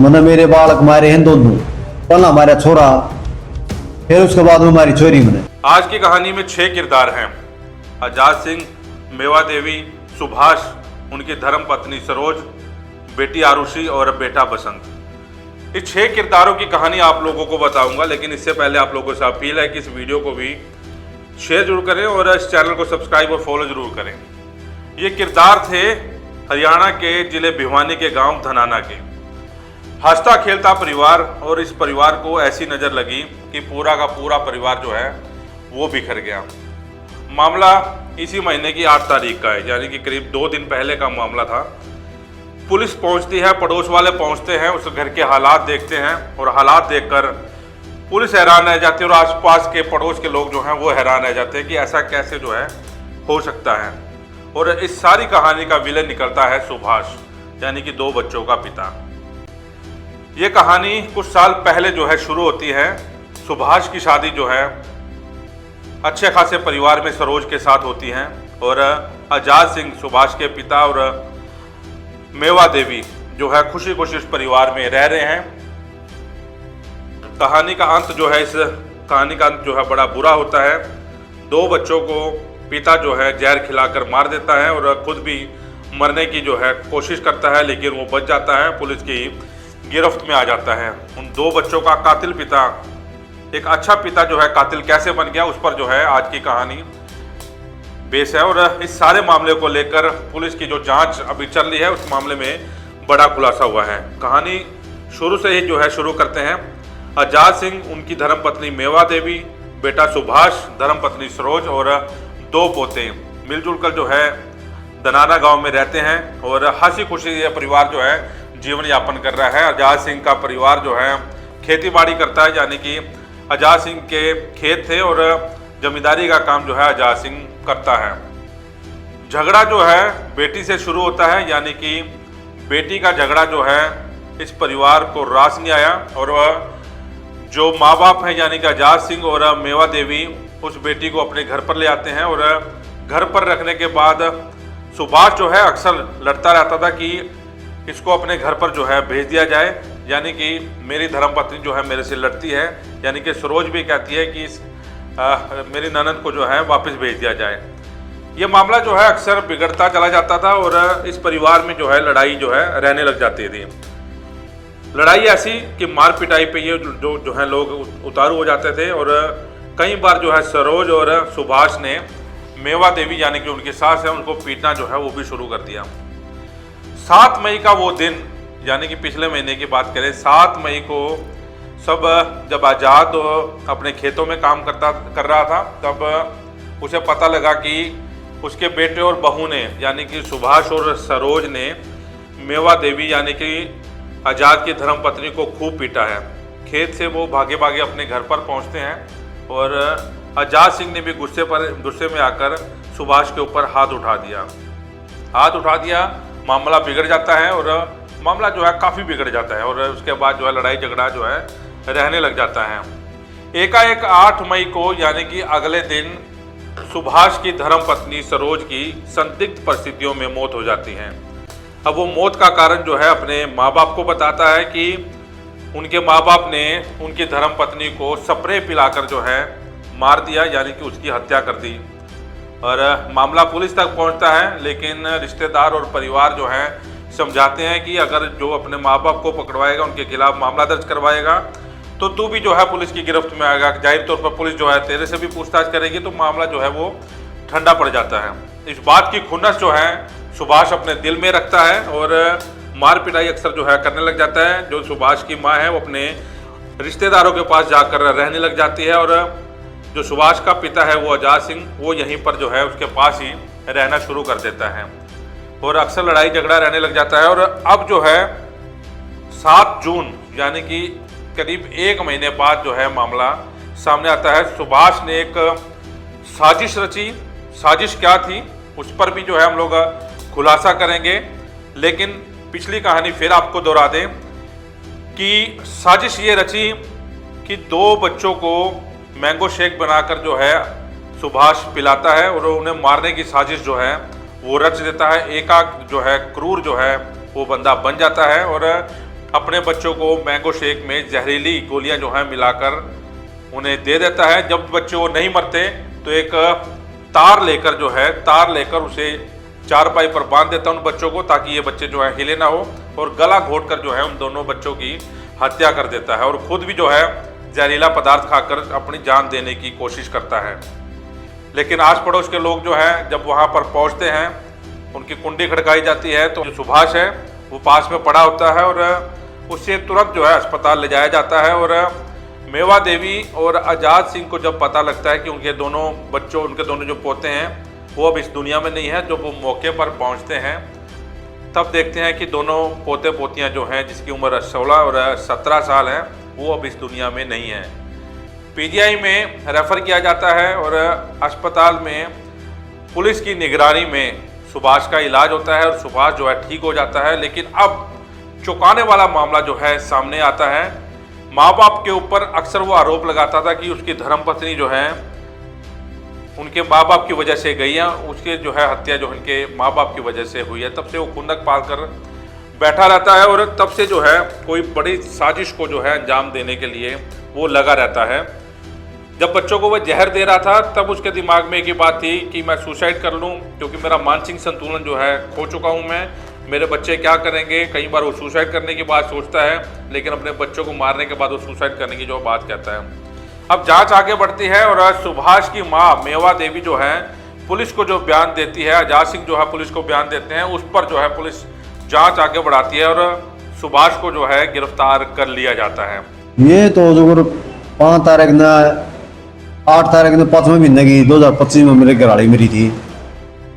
मैंने मेरे बालक मारे हैं दोनों, पहला हमारा छोरा, फिर उसके बाद में हमारी छोरी। मैंने आज की कहानी में 6 किरदार हैं। आजाद सिंह, मेवा देवी, सुभाष, उनकी धर्म पत्नी सरोज, बेटी आरुषि और बेटा बसंत। इस 6 किरदारों की कहानी आप लोगों को बताऊंगा, लेकिन इससे पहले आप लोगों से अपील है कि इस वीडियो को भी शेयर जरूर करें और इस चैनल को सब्सक्राइब और फॉलो जरूर करें। ये किरदार थे हरियाणा के जिले भिवानी के गांव धनाना के। हंसता खेलता परिवार, और इस परिवार को ऐसी नज़र लगी कि पूरा का पूरा परिवार जो है वो बिखर गया। मामला इसी महीने की 8 तारीख का है, यानी कि करीब 2 दिन पहले का मामला था। पुलिस पहुंचती है, पड़ोस वाले पहुंचते हैं, उस घर के हालात देखते हैं और हालात देखकर पुलिस हैरान रह जाती है और आसपास के पड़ोस के लोग जो हैं वो हैरान रह जाते हैं कि ऐसा कैसे जो है हो सकता है। और इस सारी कहानी का विलेन निकलता है सुभाष, यानी कि 2 बच्चों का पिता। ये कहानी कुछ साल पहले जो है शुरू होती है। सुभाष की शादी जो है अच्छे खासे परिवार में सरोज के साथ होती है और आजाद सिंह सुभाष के पिता और मेवा देवी जो है खुशी खुशी उस परिवार में रह रहे हैं। कहानी का अंत जो है, इस कहानी का अंत जो है बड़ा बुरा होता है। 2 बच्चों को पिता जो है जहर खिलाकर मार देता है और खुद भी मरने की जो है कोशिश करता है, लेकिन वो बच जाता है, पुलिस की गिरफ्त में आ जाता है। उन 2 बच्चों का कातिल पिता, एक अच्छा पिता जो है कातिल कैसे बन गया, उस पर जो है आज की कहानी बेस है। और इस सारे मामले को लेकर पुलिस की जो जांच अभी चल रही है, उस मामले में बड़ा खुलासा हुआ है। कहानी शुरू से ही जो है शुरू करते हैं। आजाद सिंह, उनकी धर्मपत्नी मेवा देवी, बेटा सुभाष, धर्मपत्नी सरोज और 2 पोते मिलजुल कर जो है धनाना गांव में रहते हैं और हंसी खुशी ये परिवार जो है जीवन यापन कर रहा है। आजाद सिंह का परिवार जो है खेती बाड़ी करता है, यानी कि आजाद सिंह के खेत थे और जमींदारी का काम जो है आजाद सिंह करता है। झगड़ा जो है बेटी से शुरू होता है, यानी कि बेटी का झगड़ा जो है इस परिवार को रास नहीं आया और जो माँ बाप हैं यानी कि आजाद सिंह और मेवा देवी उस बेटी को अपने घर पर ले आते हैं। और घर पर रखने के बाद सुभाष जो है अक्सर लड़ता रहता था कि इसको अपने घर पर जो है भेज दिया जाए, यानी कि मेरी धर्मपत्नी जो है मेरे से लड़ती है, यानी कि सरोज भी कहती है कि मेरी ननद को जो है वापस भेज दिया जाए। ये मामला जो है अक्सर बिगड़ता चला जाता था और इस परिवार में जो है लड़ाई जो है रहने लग जाती थी। लड़ाई ऐसी कि मार पिटाई पे ये जो है लोग उतारू हो जाते थे और कई बार जो है सरोज और सुभाष ने मेवा देवी यानी कि उनकी सास है उनको पीटना जो है वो भी शुरू कर दिया। 7 मई का वो दिन, यानी कि पिछले महीने की बात करें, 7 मई को सब जब आजाद अपने खेतों में काम कर रहा था, तब उसे पता लगा कि उसके बेटे और बहू ने यानी कि सुभाष और सरोज ने मेवा देवी यानी कि आजाद की धर्मपत्नी को खूब पीटा है। खेत से वो भागे भागे अपने घर पर पहुंचते हैं और आजाद सिंह ने भी गुस्से में आकर सुभाष के ऊपर हाथ उठा दिया। मामला बिगड़ जाता है और मामला जो है काफ़ी बिगड़ जाता है और उसके बाद जो है लड़ाई झगड़ा जो है रहने लग जाता है। एकाएक 8 मई को यानी कि अगले दिन सुभाष की धर्मपत्नी सरोज की संदिग्ध परिस्थितियों में मौत हो जाती है। अब वो मौत का कारण जो है अपने माँ बाप को बताता है कि उनके माँ बाप ने उनकी धर्मपत्नी को स्प्रे पिलाकर जो है मार दिया, यानी कि उसकी हत्या कर दी। और मामला पुलिस तक पहुंचता है, लेकिन रिश्तेदार और परिवार जो है समझाते हैं कि अगर जो अपने माँ बाप को पकड़वाएगा, उनके खिलाफ मामला दर्ज करवाएगा, तो तू भी जो है पुलिस की गिरफ्त में आएगा। जाहिर तौर पर पुलिस जो है तेरे से भी पूछताछ करेगी, तो मामला जो है वो ठंडा पड़ जाता है। इस बात की खुन्नस जो है सुभाष अपने दिल में रखता है और मार पिटाई अक्सर जो है करने लग जाता है। जो सुभाष की माँ है वो अपने रिश्तेदारों के पास जाकर रहने लग जाती है और जो सुभाष का पिता है वो आजाद सिंह, वो यहीं पर जो है उसके पास ही रहना शुरू कर देता है और अक्सर लड़ाई झगड़ा रहने लग जाता है। और अब जो है 7 जून यानी कि करीब 1 महीने बाद जो है मामला सामने आता है। सुभाष ने एक साजिश रची। साजिश क्या थी उस पर भी जो है हम लोग खुलासा करेंगे, लेकिन पिछली कहानी फिर आपको दोहरा दें कि साजिश ये रची कि 2 बच्चों को मैंगो शेक बनाकर जो है सुभाष पिलाता है और उन्हें मारने की साजिश जो है वो रच देता है। एकाक जो है क्रूर जो है वो बंदा बन जाता है और अपने बच्चों को मैंगो शेक में जहरीली गोलियां जो है मिलाकर उन्हें दे देता है। जब बच्चे वो नहीं मरते तो एक तार लेकर उसे चारपाई पर बांध देता है उन बच्चों को, ताकि ये बच्चे जो है हिले ना हो, और गला घोंटकर जो है उन दोनों बच्चों की हत्या कर देता है और खुद भी जो है जहरीला पदार्थ खाकर अपनी जान देने की कोशिश करता है। लेकिन आस पड़ोस के लोग जो हैं जब वहाँ पर पहुँचते हैं, उनकी कुंडी खड़काई जाती है तो जो सुभाष है वो पास में पड़ा होता है और उससे तुरंत जो है अस्पताल ले जाया जाता है। और मेवा देवी और आज़ाद सिंह को जब पता लगता है कि उनके दोनों जो पोते हैं वो अब इस दुनिया में नहीं है, जब वो मौके पर पहुंचते हैं तब देखते हैं कि दोनों पोते पोतियां जो हैं जिसकी उम्र 16 और 17 साल है वो अब इस दुनिया में नहीं है। पीजीआई में रेफ़र किया जाता है और अस्पताल में पुलिस की निगरानी में सुभाष का इलाज होता है और सुभाष जो है ठीक हो जाता है। लेकिन अब चौंकाने वाला मामला जो है सामने आता है। माँ बाप के ऊपर अक्सर वो आरोप लगाता था कि उसकी धर्मपत्नी जो है उनके माँ बाप की वजह से गई है, उसके जो है हत्या जो उनके माँ बाप की वजह से हुई है। तब से वो खुंदक पाल कर बैठा रहता है और तब से जो है कोई बड़ी साजिश को जो है अंजाम देने के लिए वो लगा रहता है। जब बच्चों को वह जहर दे रहा था तब उसके दिमाग में एक ही बात थी कि मैं सुसाइड कर लूं, क्योंकि मेरा मानसिक संतुलन जो है खो चुका हूं मैं, मेरे बच्चे क्या करेंगे। कई बार वो सुसाइड करने की बात सोचता है, लेकिन अपने बच्चों को मारने के बाद वो सुसाइड करने की जो बात कहता है। अब जांच आगे बढ़ती है और सुभाष की माँ मेवा देवी जो है पुलिस को जो बयान देती है, आज़ाद सिंह जो है पुलिस को बयान देते हैं, उस पर जो है पुलिस जांच आगे बढ़ाती है और सुभाष को जो है गिरफ्तार कर लिया जाता है। ये तो जो 5 तारीख ने 8 तारीख ने 5वें महीने की 2025 में मेरे घरवाली मरी थी।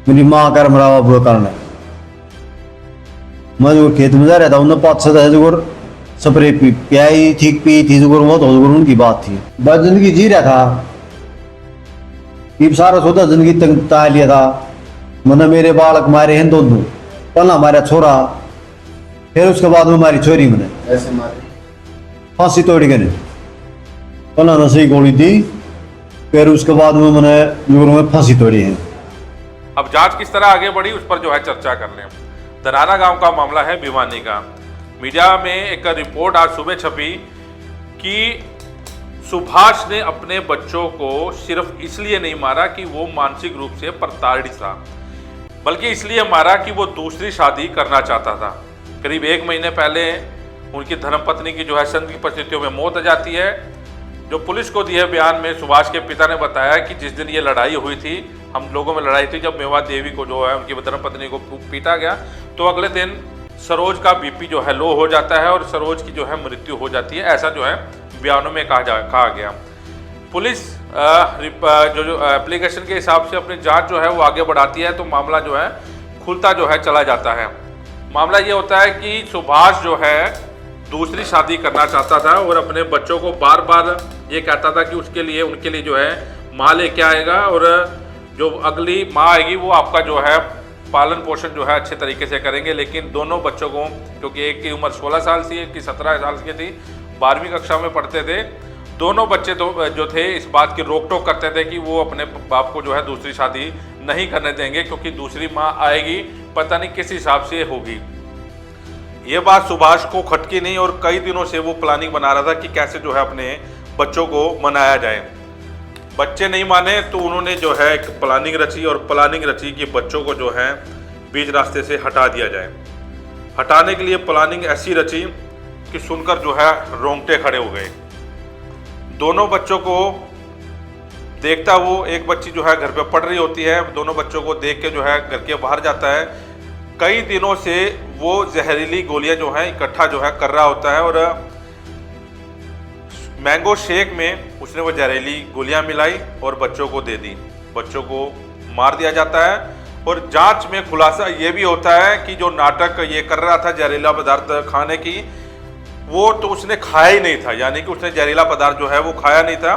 मेरी माँ कर मरा हुआ कारण है। मैं जो खेत में जा रहा था उन्हें 5-6 जो स्प्रे पियाई ठीक पी थी जो वो तो उनकी बात थी। बस जिंदगी जी रहा था, ये सारा सोचा जिंदगी ता लिया था। मैंने मेरे बालक मारे हैं दोनों, पहला हमारा छोरा, फिर उसके बाद में हमारी छोरी मैंने ऐसे मारे फांसी तोड़ के पहला नशे गोली दी, फिर उसके बाद में मैंने फांसी तोड़ी है। अब जांच किस तरह आगे बढ़ी उस पर जो है चर्चा कर लें। दराना गांव का मामला है भिवानी का। मीडिया में एक रिपोर्ट आज सुबह छपी कि सुभाष ने अपने बच्चों को सिर्फ इसलिए नहीं मारा कि वो मानसिक रूप से प्रताड़ित था, बल्कि इसलिए मारा कि वो दूसरी शादी करना चाहता था। करीब 1 महीने पहले उनकी धर्मपत्नी की जो है संदिग्ध परिस्थितियों में मौत हो जाती है। जो पुलिस को दिए बयान में सुभाष के पिता ने बताया कि जिस दिन ये लड़ाई हुई थी, हम लोगों में लड़ाई थी, जब मेवा देवी को जो है उनकी धर्मपत्नी को पीटा गया, तो अगले दिन सरोज का बीपी जो है लो हो जाता है और सरोज की जो है मृत्यु हो जाती है। ऐसा जो है बयानों में कहा गया। पुलिस जो एप्लीकेशन के हिसाब से अपनी जांच जो है वो आगे बढ़ाती है, तो मामला जो है खुलता जो है चला जाता है। मामला ये होता है कि सुभाष जो है दूसरी शादी करना चाहता था और अपने बच्चों को बार बार ये कहता था कि उनके लिए जो है माँ लेके आएगा और जो अगली माँ आएगी वो आपका जो है पालन पोषण जो है अच्छे तरीके से करेंगे। लेकिन दोनों बच्चों को, क्योंकि एक की उम्र 16 साल थी, एक की 17 साल की थी, 12वीं कक्षा में पढ़ते थे, दोनों बच्चे तो जो थे इस बात की रोक टोक करते थे कि वो अपने बाप को जो है दूसरी शादी नहीं करने देंगे, क्योंकि दूसरी माँ आएगी पता नहीं किस हिसाब से होगी। ये बात सुभाष को खटकी नहीं और कई दिनों से वो प्लानिंग बना रहा था कि कैसे जो है अपने बच्चों को मनाया जाए। बच्चे नहीं माने तो उन्होंने जो है एक प्लानिंग रची कि बच्चों को जो है बीच रास्ते से हटा दिया जाए। हटाने के लिए प्लानिंग ऐसी रची कि सुनकर जो है रोंगटे खड़े हो गए। दोनों बच्चों को देखता वो एक बच्ची जो है घर पे पढ़ रही होती है, दोनों बच्चों को देख के जो है घर के बाहर जाता है। कई दिनों से वो जहरीली गोलियां जो है इकट्ठा जो है कर रहा होता है और मैंगो शेक में उसने वो जहरीली गोलियां मिलाई और बच्चों को दे दी। बच्चों को मार दिया जाता है और जांच में खुलासा ये भी होता है कि जो नाटक ये कर रहा था जहरीला पदार्थ खाने की, वो तो उसने खाया ही नहीं था, यानी कि उसने जहरीला पदार्थ जो है वो खाया नहीं था,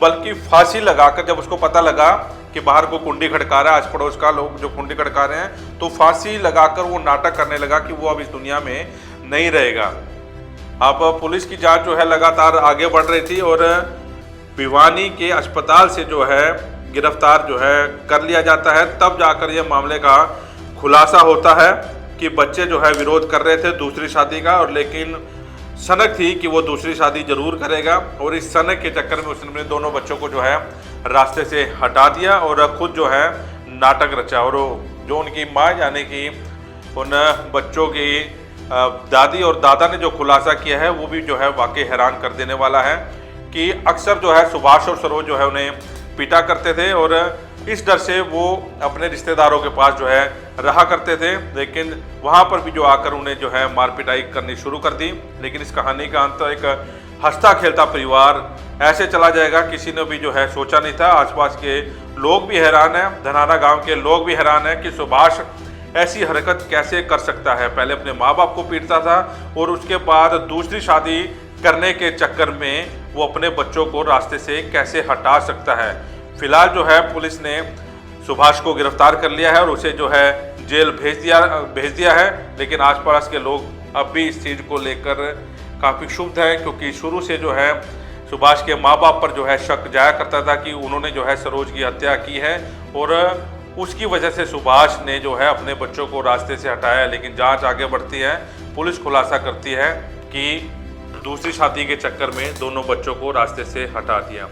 बल्कि फांसी लगाकर जब उसको पता लगा कि बाहर को कुंडी खड़का रहा है, आस पड़ोस का लोग जो कुंडी खड़का रहे हैं, तो फांसी लगाकर वो नाटक करने लगा कि वो अब इस दुनिया में नहीं रहेगा। अब पुलिस की जांच जो है लगातार आगे बढ़ रही थी और भिवानी के अस्पताल से जो है गिरफ्तार जो है कर लिया जाता है। तब जाकर ये मामले का खुलासा होता है कि बच्चे जो है विरोध कर रहे थे दूसरी शादी का, और लेकिन सनक थी कि वो दूसरी शादी जरूर करेगा, और इस सनक के चक्कर में उसने अपने दोनों बच्चों को जो है रास्ते से हटा दिया और खुद जो है नाटक रचा। और जो उनकी माँ यानी कि उन बच्चों की दादी और दादा ने जो खुलासा किया है वो भी जो है वाकई हैरान कर देने वाला है कि अक्सर जो है सुभाष और सरोज जो है उन्हें पीटा करते थे, और इस डर से वो अपने रिश्तेदारों के पास जो है रहा करते थे, लेकिन वहाँ पर भी जो आकर उन्हें जो है मार पिटाई करनी शुरू कर दी। लेकिन इस कहानी का अंत एक हंसता खेलता परिवार ऐसे चला जाएगा, किसी ने भी जो है सोचा नहीं था। आसपास के लोग भी हैरान हैं, धनाना गांव के लोग भी हैरान हैं कि सुभाष ऐसी हरकत कैसे कर सकता है। पहले अपने माँ बाप को पीटता था और उसके बाद दूसरी शादी करने के चक्कर में वो अपने बच्चों को रास्ते से कैसे हटा सकता है। फिलहाल जो है पुलिस ने सुभाष को गिरफ्तार कर लिया है और उसे जो है जेल भेज दिया है, लेकिन आसपास के लोग अब भी इस चीज़ को लेकर काफ़ी क्षुब्ध हैं, क्योंकि शुरू से जो है सुभाष के माँ बाप पर जो है शक जाया करता था कि उन्होंने जो है सरोज की हत्या की है, और उसकी वजह से सुभाष ने जो है अपने बच्चों को रास्ते से हटाया। लेकिन जांच आगे बढ़ती है, पुलिस खुलासा करती है कि दूसरी शादी के चक्कर में दोनों बच्चों को रास्ते से हटा दिया।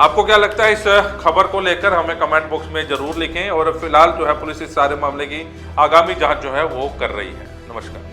आपको क्या लगता है इस खबर को लेकर, हमें कमेंट बॉक्स में जरूर लिखें। और फिलहाल जो है पुलिस इस सारे मामले की आगामी जांच जो है वो कर रही है। नमस्कार।